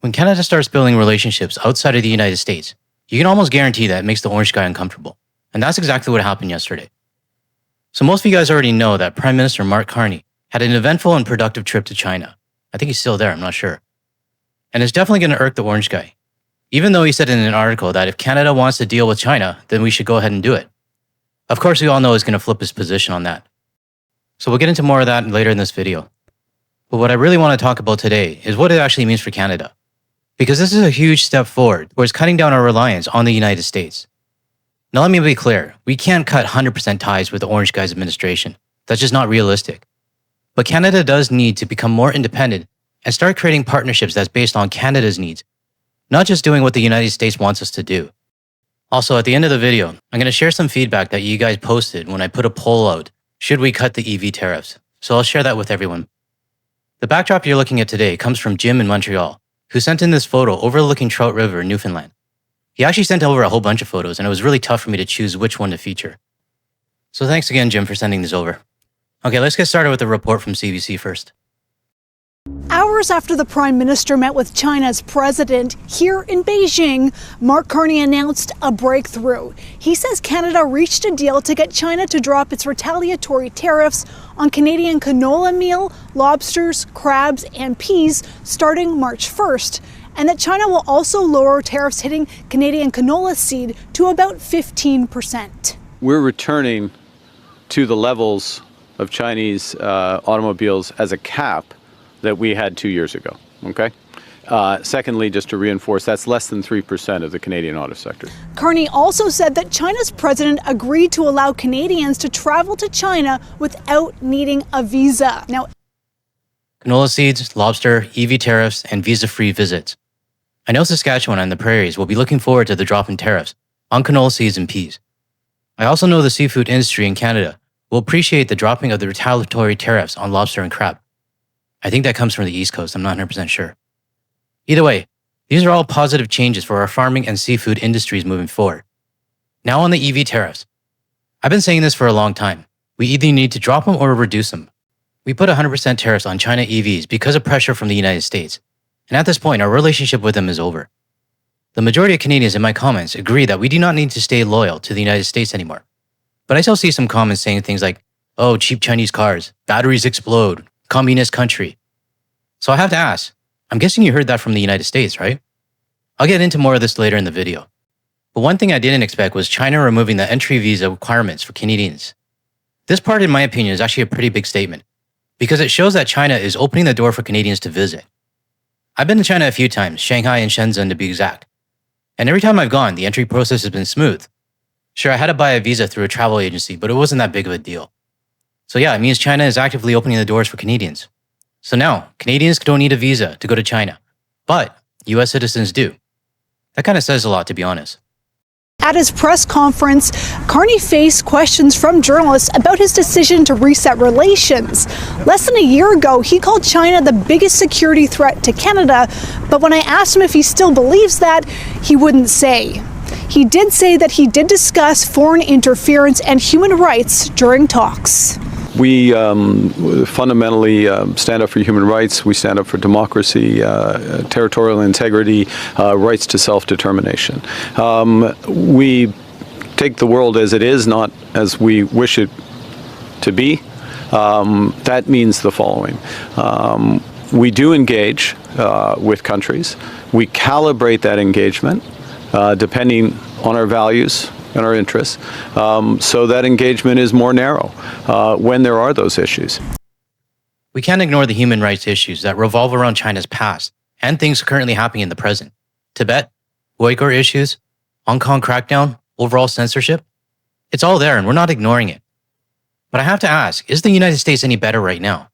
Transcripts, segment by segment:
When Canada starts building relationships outside of the United States, you can almost guarantee that it makes the orange guy uncomfortable. And that's exactly what happened yesterday. So most of you guys already know that Prime Minister Mark Carney had an eventful and productive trip to China. I think he's still there, I'm not sure. And it's definitely going to irk the orange guy. Even though he said in an article that if Canada wants to deal with China, then we should go ahead and do it. Of course, we all know he's going to flip his position on that. So we'll get into more of that later in this video. But what I really want to talk about today is what it actually means for Canada. Because this is a huge step forward towards cutting down our reliance on the United States. Now let me be clear, we can't cut 100% ties with the orange guy's administration. That's just not realistic. But Canada does need to become more independent and start creating partnerships that's based on Canada's needs, not just doing what the United States wants us to do. Also, at the end of the video, I'm going to share some feedback that you guys posted when I put a poll out, should we cut the EV tariffs? So I'll share that with everyone. The backdrop you're looking at today comes from Jim in Montreal, who sent in this photo overlooking Trout River in Newfoundland. He actually sent over a whole bunch of photos, and it was really tough for me to choose which one to feature. So thanks again, Jim, for sending this over. Okay, let's get started with the report from CBC first. Hours after the Prime Minister met with China's president here in Beijing, Mark Carney announced a breakthrough. He says Canada reached a deal to get China to drop its retaliatory tariffs on Canadian canola meal, lobsters, crabs, and peas starting March 1st, and that China will also lower tariffs hitting Canadian canola seed to about 15%. We're returning to the levels of Chinese automobiles as a cap that we had 2 years ago, okay? Secondly, just to reinforce, that's less than 3% of the Canadian auto sector. Carney also said that China's president agreed to allow Canadians to travel to China without needing a visa. Now, Canola seeds, lobster, EV tariffs, and visa-free visits. I know Saskatchewan and the prairies will be looking forward to the drop in tariffs on canola seeds and peas. I also know the seafood industry in Canada will appreciate the dropping of the retaliatory tariffs on lobster and crab. I think that comes from the East Coast, I'm not 100% sure. Either way, these are all positive changes for our farming and seafood industries moving forward. Now on the EV tariffs. I've been saying this for a long time. We either need to drop them or reduce them. We put 100% tariffs on China EVs because of pressure from the United States. And at this point, our relationship with them is over. The majority of Canadians in my comments agree that we do not need to stay loyal to the United States anymore. But I still see some comments saying things like, oh, cheap Chinese cars, batteries explode, communist country. So I have to ask, I'm guessing you heard that from the United States, right? I'll get into more of this later in the video. But one thing I didn't expect was China removing the entry visa requirements for Canadians. This part, in my opinion, is actually a pretty big statement, because it shows that China is opening the door for Canadians to visit. I've been to China a few times, Shanghai and Shenzhen to be exact. And every time I've gone, the entry process has been smooth. Sure, I had to buy a visa through a travel agency, but it wasn't that big of a deal. So yeah, it means China is actively opening the doors for Canadians. So now, Canadians don't need a visa to go to China, but US citizens do. That kind of says a lot, to be honest. at his press conference, Carney faced questions from journalists about his decision to reset relations. Less than a year ago, he called China the biggest security threat to Canada, but when I asked him if he still believes that, he wouldn't say. He did say that he did discuss foreign interference and human rights during talks. We fundamentally stand up for human rights. We stand up for democracy, territorial integrity, rights to self-determination. We take the world as it is, not as we wish it to be. That means the following. We do engage with countries. We calibrate that engagement depending on our values and our interests, so that engagement is more narrow when there are those issues. We can't ignore the human rights issues that revolve around China's past and things currently happening in the present. Tibet, Uyghur issues, Hong Kong crackdown, overall censorship. It's all there and we're not ignoring it. But I have to ask, is the United States any better right now?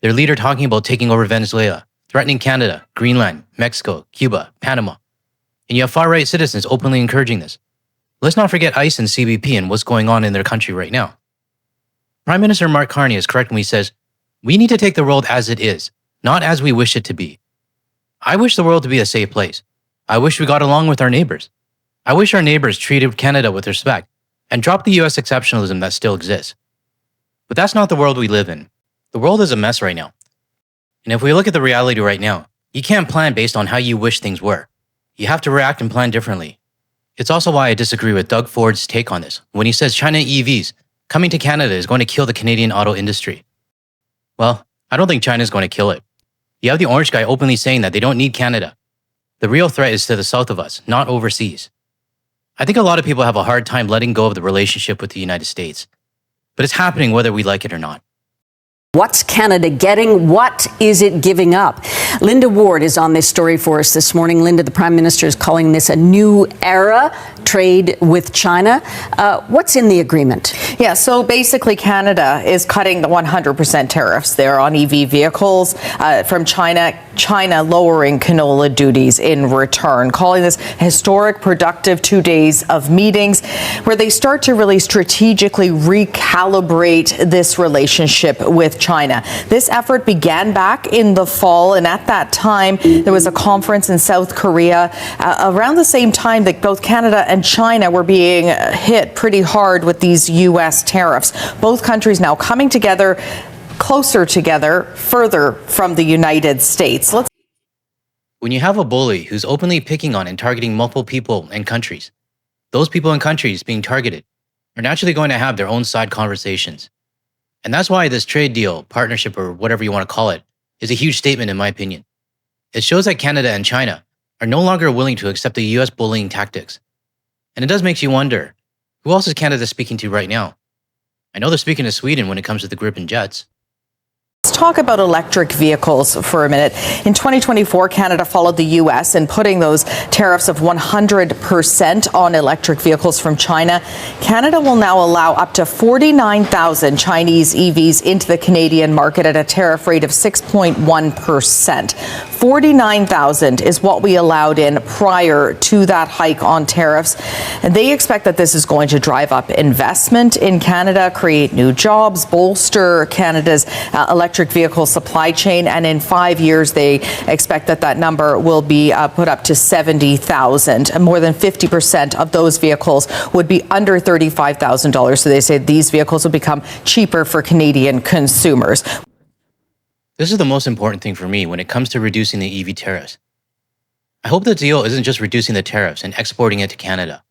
Their leader talking about taking over Venezuela, threatening Canada, Greenland, Mexico, Cuba, Panama. And you have far-right citizens openly encouraging this. Let's not forget ICE and CBP and what's going on in their country right now. Prime Minister Mark Carney is correct when he says, we need to take the world as it is, not as we wish it to be. I wish the world to be a safe place. I wish we got along with our neighbors. I wish our neighbors treated Canada with respect and dropped the US exceptionalism that still exists. But that's not the world we live in. The world is a mess right now. And if we look at the reality right now, You can't plan based on how you wish things were. You have to react and plan differently. It's also why I disagree with Doug Ford's take on this when he says China EVs coming to Canada is going to kill the Canadian auto industry. Well, I don't think China is going to kill it. You have the orange guy openly saying that they don't need Canada. The real threat is to the south of us, not overseas. I think a lot of people have a hard time letting go of the relationship with the United States. But it's happening whether we like it or not. What's Canada getting? What is it giving up? Linda Ward is on this story for us this morning. Linda, the Prime Minister is calling this a new era, trade with China. What's in the agreement? Yeah, so basically Canada is cutting the 100% tariffs there on EV vehicles from China. China lowering canola duties in return, calling this historic, productive 2 days of meetings where they start to really strategically recalibrate this relationship with China. This effort began back in the fall, and at that time, there was a conference in South Korea around the same time that both Canada and China were being hit pretty hard with these U.S. tariffs. Both countries now coming together, closer together, further from the United States. When you have a bully who's openly picking on and targeting multiple people and countries, those people and countries being targeted are naturally going to have their own side conversations. And that's why this trade deal, partnership, or whatever you want to call it, is a huge statement in my opinion. It shows that Canada and China are no longer willing to accept the US bullying tactics. And it does make you wonder, who else is Canada speaking to right now? I know they're speaking to Sweden when it comes to the Gripen jets. Let's talk about electric vehicles for a minute. In 2024, Canada followed the U.S. in putting those tariffs of 100% on electric vehicles from China. Canada will now allow up to 49,000 Chinese EVs into the Canadian market at a tariff rate of 6.1%. 49,000 is what we allowed in prior to that hike on tariffs. And they expect that this is going to drive up investment in Canada, create new jobs, bolster Canada's electric vehicle supply chain. And in 5 years, they expect that that number will be put up to 70,000. And more than 50% of those vehicles would be under $35,000. So they say these vehicles will become cheaper for Canadian consumers. This is the most important thing for me when it comes to reducing the EV tariffs. I hope the deal isn't just reducing the tariffs and exporting it to Canada.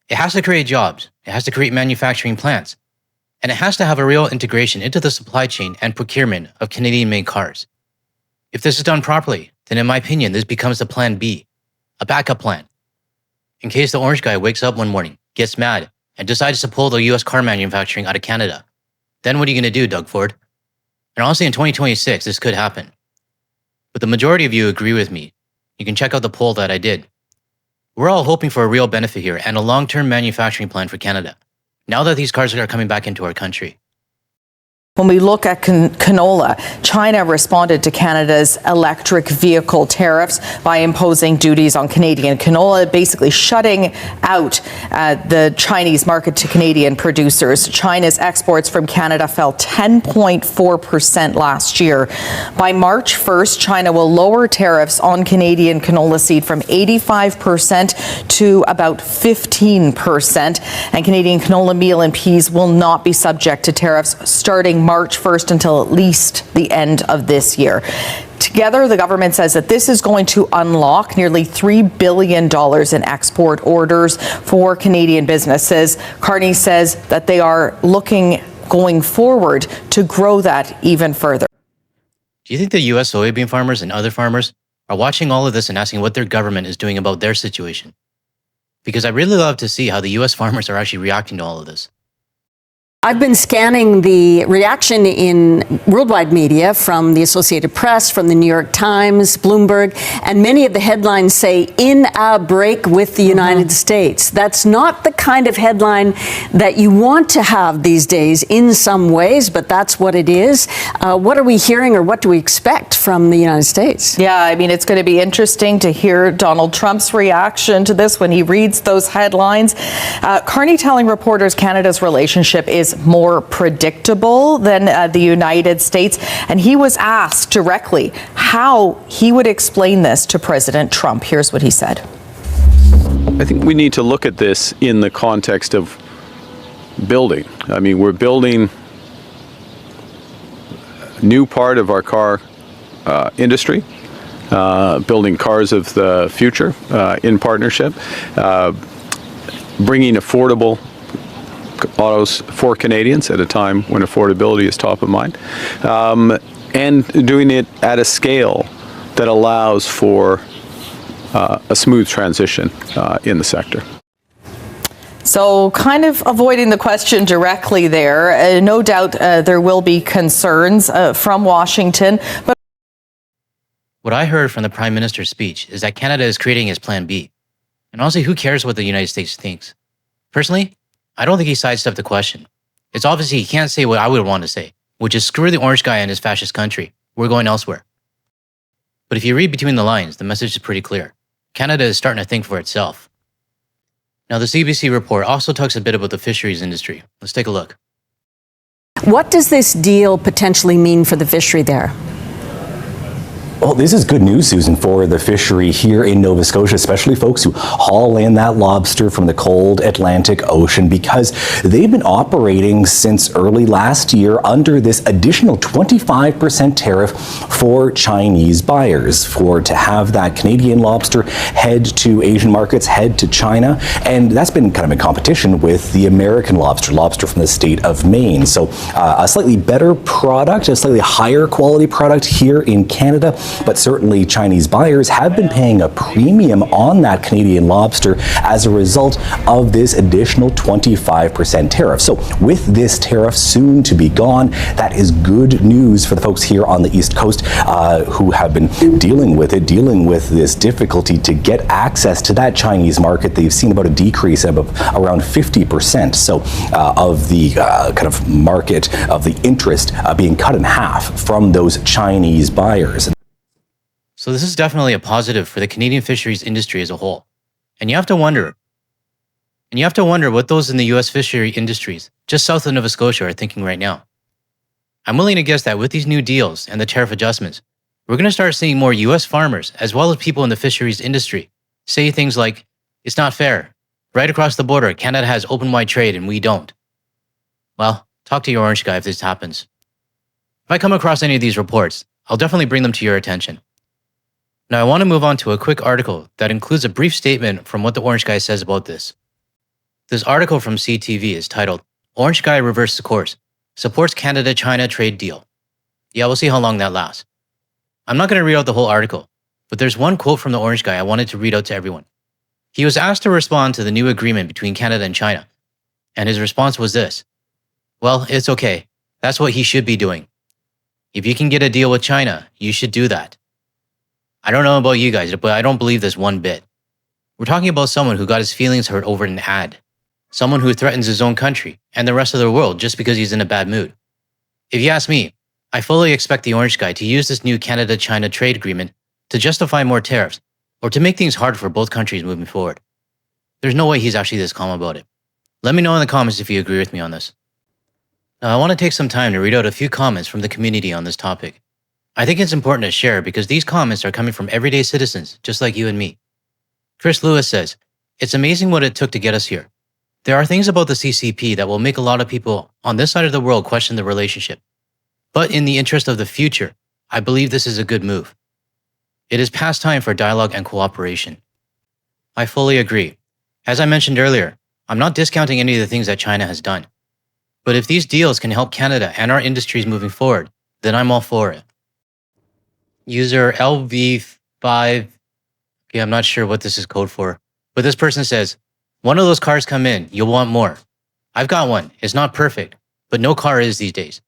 It has to create jobs, it has to create manufacturing plants, and it has to have a real integration into the supply chain and procurement of Canadian-made cars. If this is done properly, then in my opinion, this becomes the plan B, a backup plan. In case the orange guy wakes up one morning, gets mad, and decides to pull the US car manufacturing out of Canada, then what are you going to do, Doug Ford? And honestly, in 2026, this could happen. But the majority of you agree with me. You can check out the poll that I did. We're all hoping for a real benefit here and a long-term manufacturing plan for Canada, now that these cars are coming back into our country. When we look at canola, China responded to Canada's electric vehicle tariffs by imposing duties on Canadian canola, basically shutting out the Chinese market to Canadian producers. China's exports from Canada fell 10.4% last year. By March 1st, China will lower tariffs on Canadian canola seed from 85% to about 15%. And Canadian canola meal and peas will not be subject to tariffs starting March 1st until at least the end of this year. Together, the government says that this is going to unlock nearly $3 billion in export orders for Canadian businesses. Carney says that they are looking going forward to grow that even further. Do you think the US soybean farmers and other farmers are watching all of this and asking what their government is doing about their situation? Because I really love to see how the US farmers are actually reacting to all of this. I've been scanning the reaction in worldwide media from the Associated Press, from the New York Times, Bloomberg, and many of the headlines say, in a break with the United States. That's not the kind of headline that you want to have these days in some ways, but that's what it is. What are we hearing, or what do we expect from the United States? Yeah, I mean, it's going to be interesting to hear Donald Trump's reaction to this when he reads those headlines. Carney telling reporters Canada's relationship is more predictable than the United States. And he was asked directly how he would explain this to President Trump. Here's what he said. I think we need to look at this in the context of building. I mean, we're building a new part of our car industry. building cars of the future in partnership, bringing affordable autos for Canadians at a time when affordability is top of mind, and doing it at a scale that allows for a smooth transition in the sector. So kind of avoiding the question directly there, no doubt there will be concerns from Washington. But what I heard from the Prime Minister's speech is that Canada is creating his Plan B. And honestly, who cares what the United States thinks? Personally, I don't think he sidestepped the question. It's obviously he can't say what I would want to say, which is screw the orange guy and his fascist country. We're going elsewhere. But if you read between the lines, the message is pretty clear. Canada is starting to think for itself. Now, the CBC report also talks a bit about the fisheries industry. Let's take a look. What does this deal potentially mean for the fishery there? Well, this is good news, Susan, for the fishery here in Nova Scotia, especially folks who haul in that lobster from the cold Atlantic Ocean, because they've been operating since early last year under this additional 25% tariff for Chinese buyers, to have that Canadian lobster head to Asian markets, head to China. And that's been kind of in competition with the American lobster from the state of Maine. So a slightly better product, a slightly higher quality product here in Canada. But certainly Chinese buyers have been paying a premium on that Canadian lobster as a result of this additional 25% tariff. So with this tariff soon to be gone, that is good news for the folks here on the East Coast who have been dealing with this difficulty to get access to that Chinese market. They've seen about a decrease of around 50%. So of the kind of market, of the interest being cut in half from those Chinese buyers. So this is definitely a positive for the Canadian fisheries industry as a whole. And you have to wonder what those in the US fishery industries just south of Nova Scotia are thinking right now. I'm willing to guess that with these new deals and the tariff adjustments, we're going to start seeing more US farmers as well as people in the fisheries industry say things like, it's not fair. Right across the border, Canada has open wide trade and we don't. Well, talk to your orange guy if this happens. If I come across any of these reports, I'll definitely bring them to your attention. Now, I want to move on to a quick article that includes a brief statement from what the orange guy says about this. This article from CTV is titled, Orange Guy Reverses Course, Supports Canada-China Trade Deal. Yeah, we'll see how long that lasts. I'm not going to read out the whole article, but there's one quote from the orange guy I wanted to read out to everyone. He was asked to respond to the new agreement between Canada and China, and his response was this. Well, it's okay. That's what he should be doing. If you can get a deal with China, you should do that. I don't know about you guys, but I don't believe this one bit. We're talking about someone who got his feelings hurt over an ad. Someone who threatens his own country and the rest of the world just because he's in a bad mood. If you ask me, I fully expect the orange guy to use this new Canada-China trade agreement to justify more tariffs or to make things hard for both countries moving forward. There's no way he's actually this calm about it. Let me know in the comments if you agree with me on this. Now, I want to take some time to read out a few comments from the community on this topic. I think it's important to share because these comments are coming from everyday citizens, just like you and me. Chris Lewis says, it's amazing what it took to get us here. There are things about the CCP that will make a lot of people on this side of the world question the relationship. But in the interest of the future, I believe this is a good move. It is past time for dialogue and cooperation. I fully agree. As I mentioned earlier, I'm not discounting any of the things that China has done. But if these deals can help Canada and our industries moving forward, then I'm all for it. User LV5, okay, I'm not sure what this is code for, but this person says, one of those cars come in, you'll want more. I've got one, it's not perfect, but no car is these days.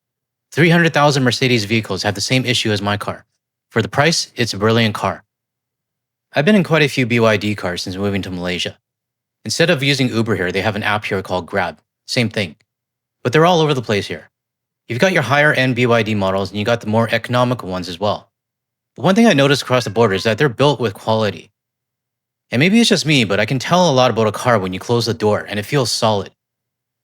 300,000 Mercedes vehicles have the same issue as my car. For the price, it's a brilliant car. I've been in quite a few BYD cars since moving to Malaysia. Instead of using Uber here, they have an app here called Grab. Same thing. But they're all over the place here. You've got your higher end BYD models and you got the more economical ones as well. But one thing I noticed across the border is that they're built with quality. And maybe it's just me, but I can tell a lot about a car when you close the door and it feels solid.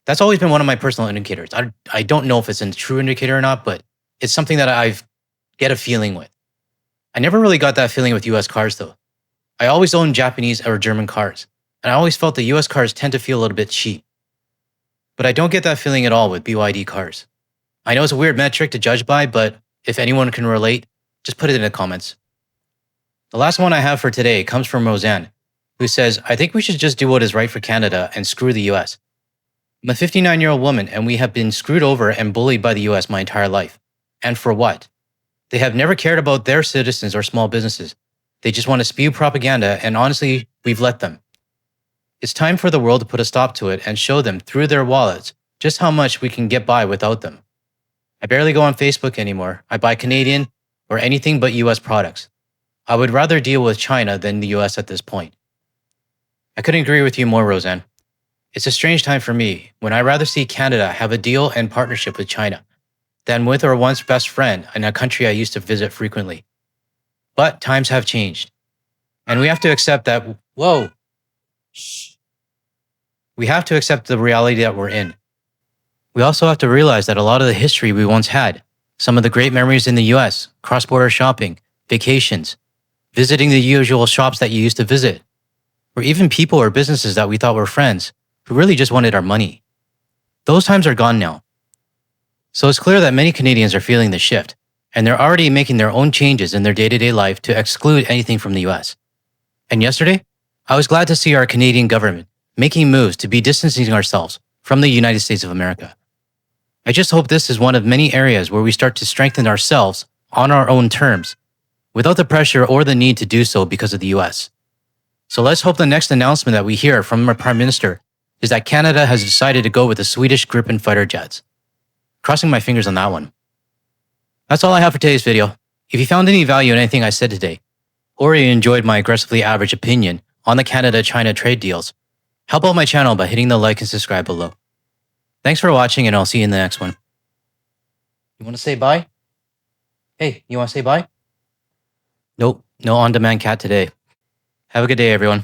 That's always been one of my personal indicators. I don't know if it's a true indicator or not, but it's something that I get a feeling with. I never really got that feeling with US cars though. I always owned Japanese or German cars, and I always felt the US cars tend to feel a little bit cheap. But I don't get that feeling at all with BYD cars. I know it's a weird metric to judge by, but if anyone can relate, just put it in the comments. The last one I have for today comes from Roseanne, who says, I think we should just do what is right for Canada and screw the US. I'm a 59-year-old woman and we have been screwed over and bullied by the US my entire life. And for what? They have never cared about their citizens or small businesses. They just want to spew propaganda, and honestly, we've let them. It's time for the world to put a stop to it and show them through their wallets just how much we can get by without them. I barely go on Facebook anymore. I buy Canadian or anything but US products. I would rather deal with China than the US at this point. I couldn't agree with you more, Roseanne. It's a strange time for me when I'd rather see Canada have a deal and partnership with China than with our once best friend in a country I used to visit frequently. But times have changed. And we have to accept that, we have to accept the reality that we're in. We also have to realize that a lot of the history we once had, some of the great memories in the US, cross-border shopping, vacations, visiting the usual shops that you used to visit, or even people or businesses that we thought were friends who really just wanted our money. Those times are gone now. So it's clear that many Canadians are feeling the shift, and they're already making their own changes in their day-to-day life to exclude anything from the US. And yesterday, I was glad to see our Canadian government making moves to be distancing ourselves from the United States of America. I just hope this is one of many areas where we start to strengthen ourselves on our own terms, without the pressure or the need to do so because of the US. So let's hope the next announcement that we hear from our Prime Minister is that Canada has decided to go with the Swedish Gripen fighter jets. Crossing my fingers on that one. That's all I have for today's video. If you found any value in anything I said today, or you enjoyed my aggressively average opinion on the Canada-China trade deals, help out my channel by hitting the like and subscribe below. Thanks for watching, and I'll see you in the next one. You want to say bye? Hey, you want to say bye? Nope, no on-demand cat today. Have a good day, everyone.